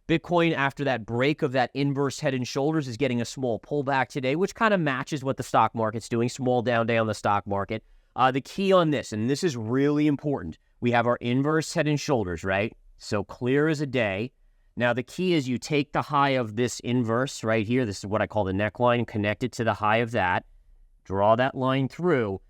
Bitcoin, after that break of that inverse head and shoulders, is getting a small pullback today, which kind of matches what the stock market's doing, small down day on the stock market. The key on this, and this is really important, we have our inverse head and shoulders, right? So clear as a day. Now, the key is you take the high of this inverse right here. This is what I call the neckline, connect it to the high of that. Draw that line through.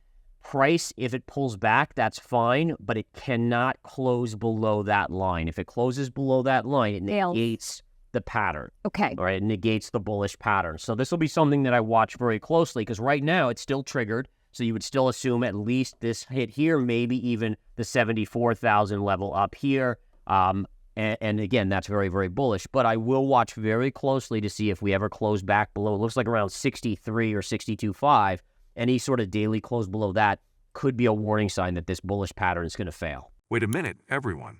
Price, if it pulls back, that's fine, but it cannot close below that line. If it closes below that line, it negates the pattern. Okay. All right, it negates the bullish pattern. So this will be something that I watch very closely because right now it's still triggered. So you would still assume at least this hit here, maybe even the 74,000 level up here. And again, that's very, very bullish. But I will watch very closely to see if we ever close back below. It looks like around 63 or 62.5. Any sort of daily close below that could be a warning sign that this bullish pattern is going to fail. Wait a minute, everyone.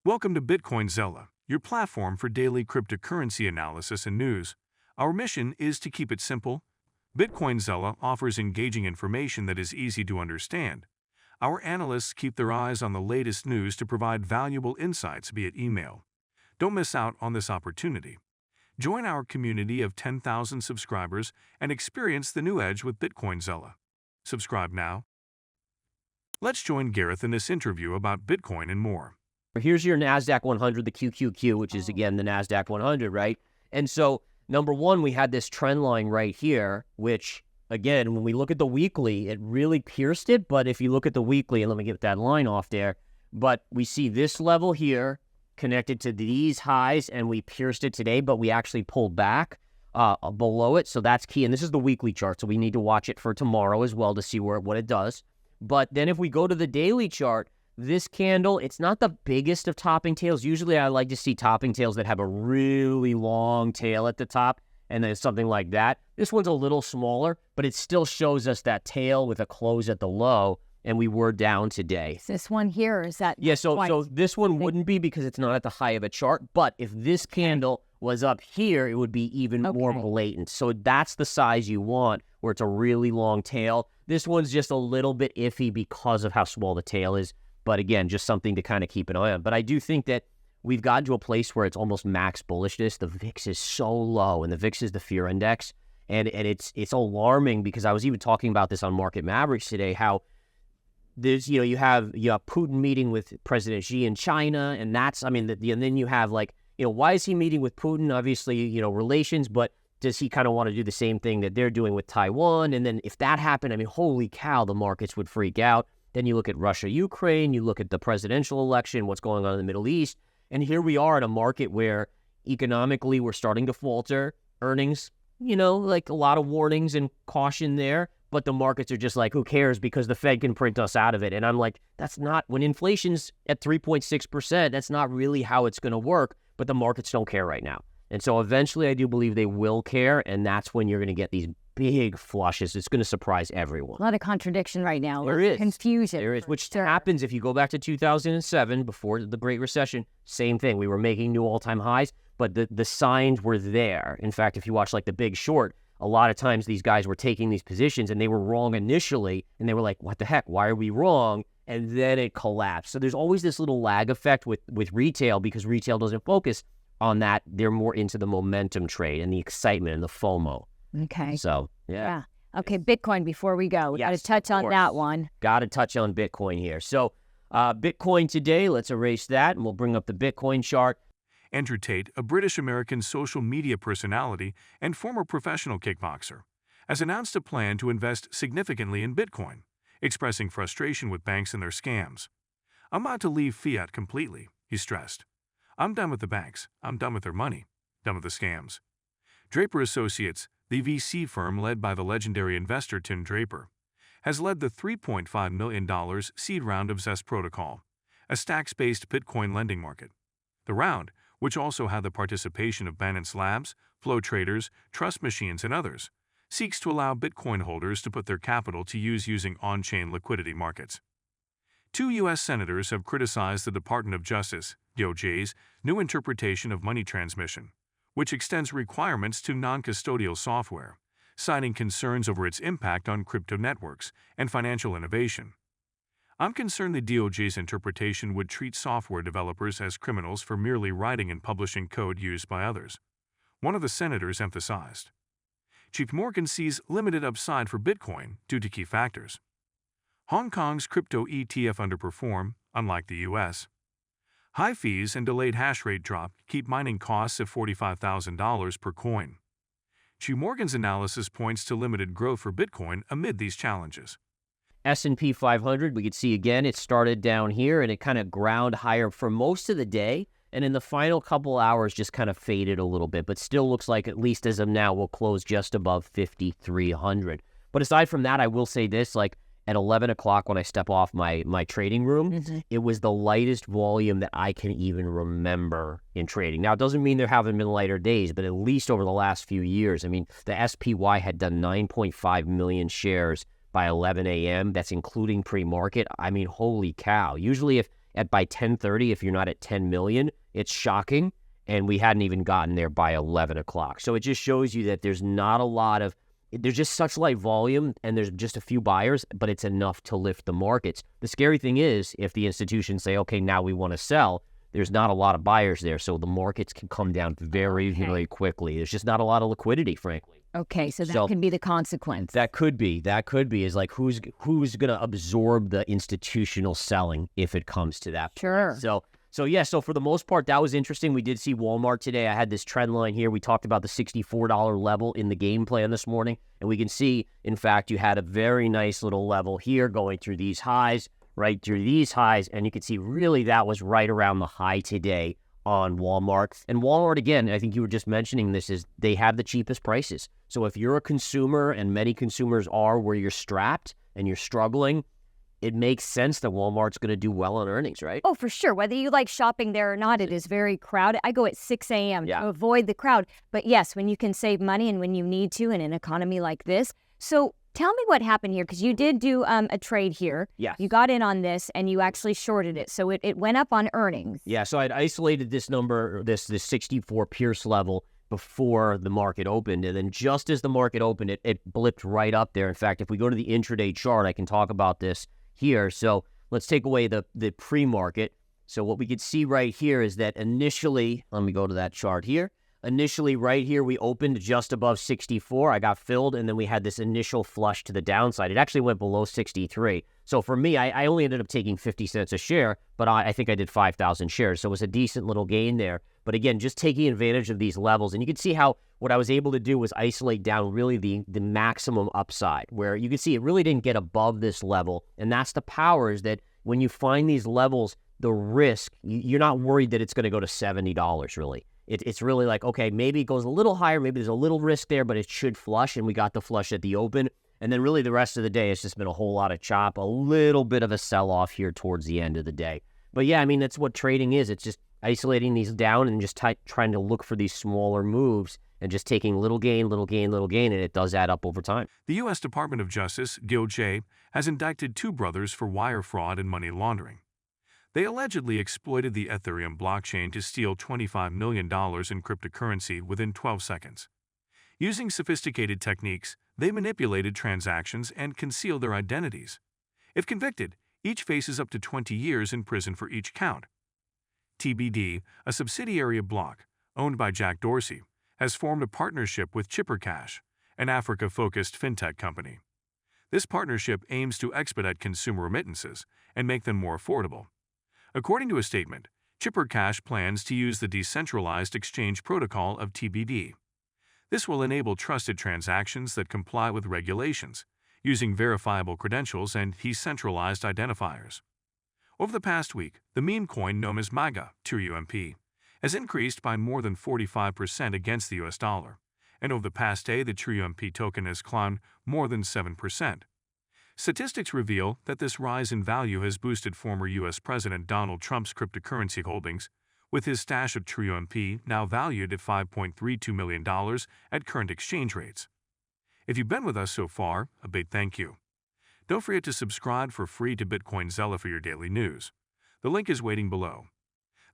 Welcome to Bitcoinzilla, your platform for daily cryptocurrency analysis and news. Our mission is to keep it simple. Bitcoinzilla offers engaging information that is easy to understand. Our analysts keep their eyes on the latest news to provide valuable insights via email. Don't miss out on this opportunity. Join our community of 10,000 subscribers and experience the new edge with Bitcoinzilla. Subscribe now. Let's join Gareth in this interview about Bitcoin and more. Here's your NASDAQ 100, the QQQ, which is, again, the NASDAQ 100, right? And so, number one, we had this trend line right here, which, again, when we look at the weekly, it really pierced it. But if you look at the weekly, and let me get that line off there, but we see this level here connected to these highs, and we pierced it today, but we actually pulled back below it. So that's key. And this is the weekly chart, so we need to watch it for tomorrow as well to see what it does. But then if we go to the daily chart, this candle, it's not the biggest of topping tails. Usually I like to see topping tails that have a really long tail at the top, and then something like that. This one's a little smaller, but it still shows us that tail with a close at the low, and we were down today. Is this one here, or is that? Yeah, so this one wouldn't be because it's not at the high of a chart, but if this candle was up here, it would be even more blatant. So that's the size you want, where it's a really long tail. This one's just a little bit iffy because of how small the tail is. But again, just something to kind of keep an eye on. But I do think that we've gotten to a place where it's almost max bullishness. The VIX is so low, and the VIX is the fear index. And it's alarming because I was even talking about this on Market Mavericks today, how there's, you have Putin meeting with President Xi in China, and that's, and then you have why is he meeting with Putin? Obviously, relations, but does he kind of want to do the same thing that they're doing with Taiwan? And then if that happened, holy cow, the markets would freak out. Then you look at Russia, Ukraine, you look at the presidential election, what's going on in the Middle East. And here we are in a market where economically we're starting to falter. Earnings, like a lot of warnings and caution there. But the markets are just like, who cares? Because the Fed can print us out of it. And I'm like, that's not, when inflation's at 3.6%, that's not really how it's going to work. But the markets don't care right now. And so eventually I do believe they will care. And that's when you're going to get these big flushes. It's going to surprise everyone. A lot of contradiction right now. There is. Confusion. There is, which happens if you go back to 2007, before the Great Recession. Same thing. We were making new all-time highs, but the signs were there. In fact, if you watch like The Big Short, a lot of times these guys were taking these positions and they were wrong initially, and they were like, what the heck? Why are we wrong? And then it collapsed. So there's always this little lag effect with retail, because retail doesn't focus on that. They're more into the momentum trade and the excitement and the FOMO. Okay. So, yeah. Okay, Bitcoin, before we go, we got to touch on that one. Got to touch on Bitcoin here. So, Bitcoin today, let's erase that, and we'll bring up the Bitcoin chart. Andrew Tate, a British-American social media personality and former professional kickboxer, has announced a plan to invest significantly in Bitcoin, expressing frustration with banks and their scams. "I'm about to leave fiat completely," he stressed. "I'm done with the banks. I'm done with their money. Done with the scams." Draper Associates, the VC firm led by the legendary investor Tim Draper, has led the $3.5 million seed round of Zest Protocol, a stacks-based Bitcoin lending market. The round, which also had the participation of Binance Labs, Flow Traders, Trust Machines, and others, seeks to allow Bitcoin holders to put their capital to use using on-chain liquidity markets. 2 U.S. senators have criticized the Department of Justice, DOJ's, new interpretation of money transmission, which extends requirements to non-custodial software, citing concerns over its impact on crypto networks and financial innovation. I'm concerned the DOJ's interpretation would treat software developers as criminals for merely writing and publishing code used by others. One of the senators emphasized. JP Morgan sees limited upside for Bitcoin due to key factors. Hong Kong's crypto ETF underperform, unlike the US. High fees and delayed hash rate drop keep mining costs at $45,000 per coin. JP Morgan's analysis points to limited growth for Bitcoin amid these challenges. S&P 500, we could see again, it started down here and it kind of ground higher for most of the day. And in the final couple hours, just kind of faded a little bit, but still looks like, at least as of now, we'll close just above 5,300. But aside from that, I will say this, like at 11 o'clock when I step off my trading room, it was the lightest volume that I can even remember in trading. Now, it doesn't mean there haven't been lighter days, but at least over the last few years, I mean, the SPY had done 9.5 million shares by 11 a.m. That's including pre-market. I mean, holy cow. Usually by 10:30, if you're not at 10 million, it's shocking. And we hadn't even gotten there by 11 o'clock. So it just shows you that there's just such light volume and there's just a few buyers, but it's enough to lift the markets. The scary thing is if the institutions say, okay, now we want to sell, there's not a lot of buyers there. So the markets can come down very, very quickly. There's just not a lot of liquidity, frankly. Okay, so that can be the consequence. That could be is like who's going to absorb the institutional selling if it comes to that. Sure. So for the most part, that was interesting. We did see Walmart today. I had this trend line here. We talked about the $64 level in the game plan this morning, and we can see, in fact, you had a very nice little level here going through these highs, right through these highs, and you can see really that was right around the high today on Walmart. And Walmart, again, I think you were just mentioning this, is they have the cheapest prices. So if you're a consumer, and many consumers are, where you're strapped and you're struggling, it makes sense that Walmart's going to do well on earnings, right? Oh, for sure. Whether you like shopping there or not, it is very crowded. I go at 6 a.m. to avoid the crowd. But yes, when you can save money and when you need to in an economy like this. So tell me what happened here, because you did do a trade here. Yeah. You got in on this and you actually shorted it. So it went up on earnings. Yeah, so I'd isolated this number, this 64 Pierce level before the market opened. And then just as the market opened, it blipped right up there. In fact, if we go to the intraday chart, I can talk about this here. So let's take away the pre-market. So what we could see right here is that initially, let me go to that chart here. Initially, right here, we opened just above 64. I got filled, and then we had this initial flush to the downside. It actually went below 63. So for me, I only ended up taking 50 cents a share, but I think I did 5,000 shares. So it was a decent little gain there. But again, just taking advantage of these levels. And you can see how what I was able to do was isolate down really the maximum upside, where you can see it really didn't get above this level. And that's the power, is that when you find these levels, the risk, you're not worried that it's going to go to $70, really. It's really like, okay, maybe it goes a little higher, maybe there's a little risk there, but it should flush, and we got the flush at the open. And then really the rest of the day, it's just been a whole lot of chop, a little bit of a sell-off here towards the end of the day. But yeah, I mean, that's what trading is. It's just isolating these down and just trying to look for these smaller moves and just taking little gain, and it does add up over time. The U.S. Department of Justice, DOJ, has indicted two brothers for wire fraud and money laundering. They allegedly exploited the Ethereum blockchain to steal $25 million in cryptocurrency within 12 seconds. Using sophisticated techniques, they manipulated transactions and concealed their identities. If convicted, each faces up to 20 years in prison for each count. TBD, a subsidiary of Block, owned by Jack Dorsey, has formed a partnership with ChipperCash, an Africa-focused fintech company. This partnership aims to expedite consumer remittances and make them more affordable. According to a statement, ChipperCash plans to use the decentralized exchange protocol of TBD. This will enable trusted transactions that comply with regulations, using verifiable credentials and decentralized identifiers. Over the past week, the meme coin known as MAGA, TrueUMP, has increased by more than 45% against the US dollar, and over the past day, the TrueUMP token has climbed more than 7%. Statistics reveal that this rise in value has boosted former U.S. President Donald Trump's cryptocurrency holdings, with his stash of TrueUMP now valued at $5.32 million at current exchange rates. If you've been with us so far, a big thank you. Don't forget to subscribe for free to Bitcoin Zella for your daily news. The link is waiting below.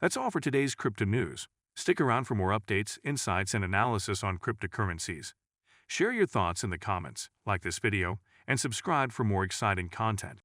That's all for today's crypto news. Stick around for more updates, insights, and analysis on cryptocurrencies. Share your thoughts in the comments, like this video, and subscribe for more exciting content.